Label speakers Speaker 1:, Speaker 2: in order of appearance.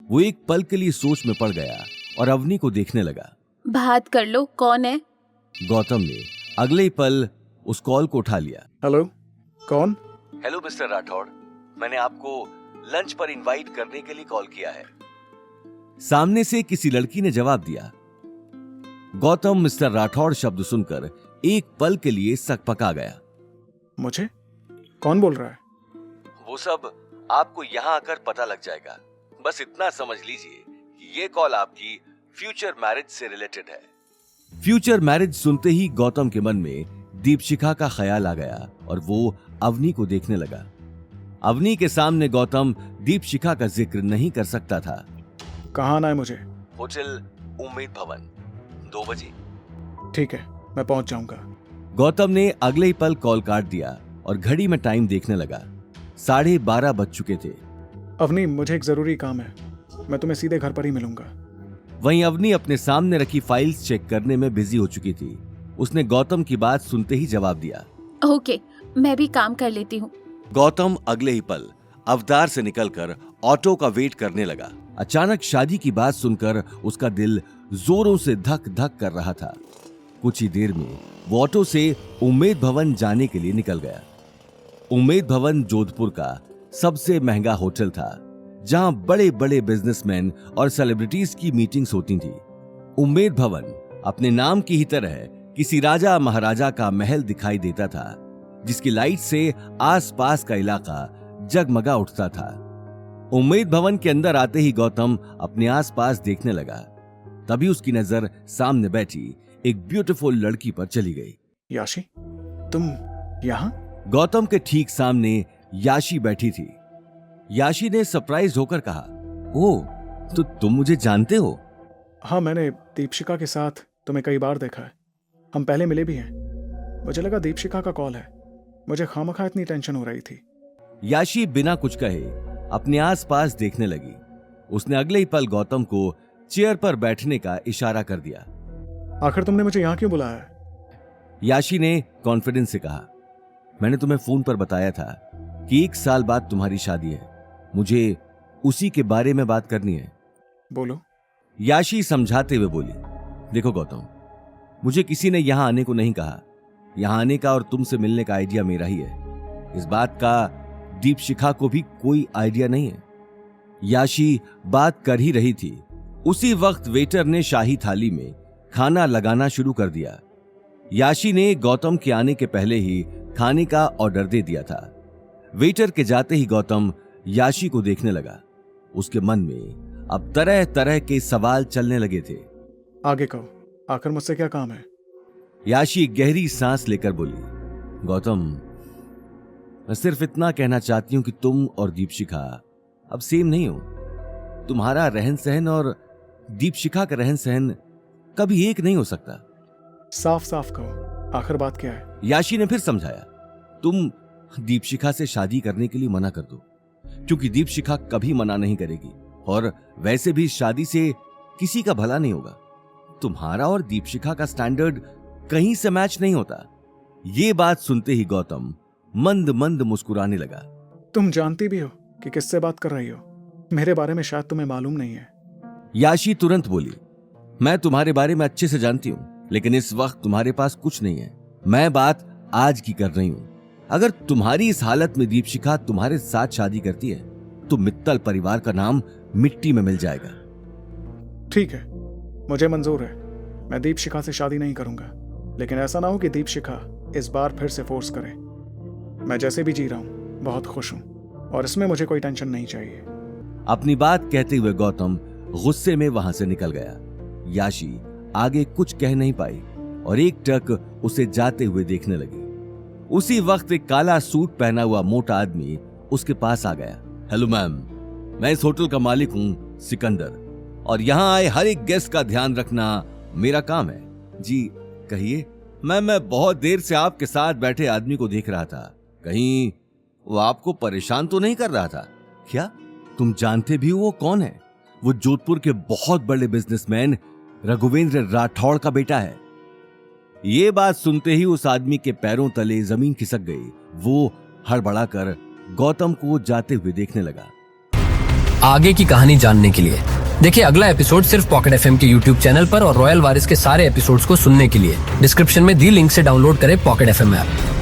Speaker 1: वो एक पल के लिए सोच में पड़ गया और अवनी को देखने लगा।
Speaker 2: बात कर लो, कौन है?
Speaker 1: गौतम ने अगले ही पल उस कॉल को उठा लिया।
Speaker 3: हेलो, कौन?
Speaker 1: हेलो मिस्टर राठौड़, मैंने आपको लंच पर इनवाइट करने के लिए कॉल किया है। सामने से किसी लड़की ने जवाब दिया। गौतम मिस्टर राठौड़ शब्द सुनकर एक पल के लिए सकपका गया।
Speaker 3: मुझे? कौन बोल रहा है?
Speaker 1: वो सब आपको यहाँ आकर पता लग जाएगा। बस इतना समझ लीजिए कि ये कॉल आपकी फ्यूचर मैरिज से रिलेटेड है। फ्यूचर मैरिज सुनते ही गौतम के मन में दीपशिखा का ख्याल आ गया और वो अवनी को देखने लगा। अवनी के सामने गौतम दीपशिखा का जिक्र नहीं कर सकता था।
Speaker 3: कहाँ आना है मुझे?
Speaker 1: होटल उम्मीद भवन, 2 बजे।
Speaker 3: ठीक है, मैं पहुंच जाऊंगा।
Speaker 1: गौतम ने अगले ही पल कॉल काट दिया और घड़ी में टाइम देखने लगा। 12:30 बज चुके थे।
Speaker 3: अवनी, मुझे एक जरूरी काम है, मैं तुम्हें सीधे घर पर ही मिलूंगा।
Speaker 1: वहीं अवनी अपने सामने रखी फाइल्स चेक करने में बिजी हो चुकी थी। उसने गौतम की बात सुनते ही जवाब दिया।
Speaker 2: ओके, मैं भी काम कर लेती हूँ।
Speaker 1: गौतम अगले ही पल अवतार से निकलकर ऑटो का वेट करने लगा। अचानक शादी की बात सुनकर उसका दिल जोरों से धक धक कर रहा था। कुछ ही देर में वो ऑटो से उम्मीद भवन जाने के लिए निकल गया। उम्मीद भवन जोधपुर का सबसे महंगा होटल था, जहां बड़े बड़े बिजनेसमैन और सेलिब्रिटीज की मीटिंग्स होती थी। उम्मीद भवन अपने नाम की ही तरह किसी राजा महाराजा का महल दिखाई देता था, जिसकी लाइट से आसपास का इलाका जगमगा उठता था। उम्मीद भवन के अंदर आते ही गौतम अपने आसपास देखने लगा। तभी उसकी नजर सामने बैठी एक ब्यूटीफुल लड़की पर चली गई।
Speaker 3: याशी, तुम यहाँ?
Speaker 1: गौतम के ठीक सामने याशी बैठी थी। याशी ने सरप्राइज होकर कहा, ओह, तो तुम मुझे जानते हो?
Speaker 3: हाँ, मैंने दीपशिखा के साथ तुम्हें कई बार देखा है। हम पहले मिले भी हैं। मुझे लगा दीपशिखा का कॉल है। मुझे खामखा इतनी टेंशन हो रही थी।
Speaker 1: याशी बिना कुछ कहे अपने आसपास देखने लगी। उसने अगले ही पल गौतम को चेयर पर बैठने का इशारा कर दिया।
Speaker 3: आखिर तुमने मुझे यहाँ क्यों बुलाया है?
Speaker 1: याशी ने कॉन्फिडेंस से कहा, मैंने तुम्हें फोन पर बताया था कि 1 साल बाद तुम्हारी शादी है। मुझे उसी के बारे में बात करनी है।
Speaker 3: बोलो।
Speaker 1: याशी समझाते हुए बोली, देखो गौतम, मुझे किसी ने यहां आने को नहीं कहा। यहां आने का और तुमसे मिलने का आइडिया मेरा ही है। इस बात का दीपशिखा को भी कोई आइडिया नहीं है। याशी बात कर ही रही थी, उसी वक्त वेटर ने शाही थाली में खाना लगाना शुरू कर दिया। याशी ने गौतम के आने के पहले ही खाने का ऑर्डर दे दिया था। वेटर के जाते ही गौतम याशी को देखने लगा। उसके मन में अब तरह तरह के सवाल चलने लगे थे।
Speaker 3: आगे कहो, आखिर मुझसे क्या काम है?
Speaker 1: याशी गहरी सांस लेकर बोली, गौतम, मैं सिर्फ इतना कहना चाहती हूं कि तुम और दीपशिखा अब सेम नहीं हो। तुम्हारा रहन सहन और दीपशिखा का रहन सहन कभी एक नहीं हो सकता।
Speaker 3: साफ साफ कहो, आखिर बात क्या है?
Speaker 1: याशी ने फिर समझाया, तुम दीपशिखा से शादी करने के लिए मना कर दो, क्योंकि दीपशिखा कभी मना नहीं करेगी और वैसे भी शादी से किसी का भला नहीं होगा। तुम्हारा और दीपशिखा का स्टैंडर्ड कहीं से मैच नहीं होता। ये बात सुनते ही गौतम मंद मंद मुस्कुराने लगा।
Speaker 3: तुम जानती भी हो कि किससे बात कर रही हो। मेरे बारे में शायद तुम्हें मालूम नहीं है।
Speaker 1: याशी तुरंत बोली, मैं तुम्हारे बारे में अच्छे से जानती हूं, लेकिन इस वक्त तुम्हारे पास कुछ नहीं है। मैं बात आज की कर रही हूं। अगर तुम्हारी इस हालत में दीपशिखा तुम्हारे साथ शादी करती है तो मित्तल परिवार का नाम मिट्टी में मिल जाएगा।
Speaker 3: ठीक है, मुझे मंजूर है। मैं दीपशिखा से शादी नहीं करूंगा, लेकिन ऐसा ना हो कि दीपशिखा इस बार फिर से फोर्स करे। मैं जैसे भी जी रहा हूं बहुत खुश हूं और इसमें मुझे कोई टेंशन नहीं चाहिए।
Speaker 1: अपनी बात कहते हुए गौतम गुस्से में वहां से निकल गया। याशी आगे कुछ कह नहीं पाई और एक टक उसे जाते हुए देखने लगी। उसी वक्त एक काला सूट पहना हुआ मोटा आदमी उसके पास आ गया। हेलो मैम, मैं इस होटल का मालिक हूं सिकंदर, और यहाँ आए हर एक गेस्ट का ध्यान रखना मेरा काम है। जी कहिए। मैं बहुत देर से आपके साथ बैठे आदमी को देख रहा था, कहीं वो आपको परेशान तो नहीं कर रहा था क्या? तुम जानते भी हो वो कौन है? वो जोधपुर के बहुत बड़े बिजनेसमैन रघुवेंद्र राठौड़ का बेटा है। ये बात सुनते ही उस आदमी के पैरों तले जमीन खिसक गई। वो हड़बड़ाकर गौतम को जाते हुए देखने लगा।
Speaker 4: आगे की कहानी जानने के लिए। देखिए अगला एपिसोड सिर्फ पॉकेट एफएम के यूट्यूब चैनल पर और रॉयल वारिस के सारे एपिसोड्स को सुनने के लिए डिस्क्रिप्शन में दी लिंक से डाउनलोड करें पॉकेट एफएम ऐप।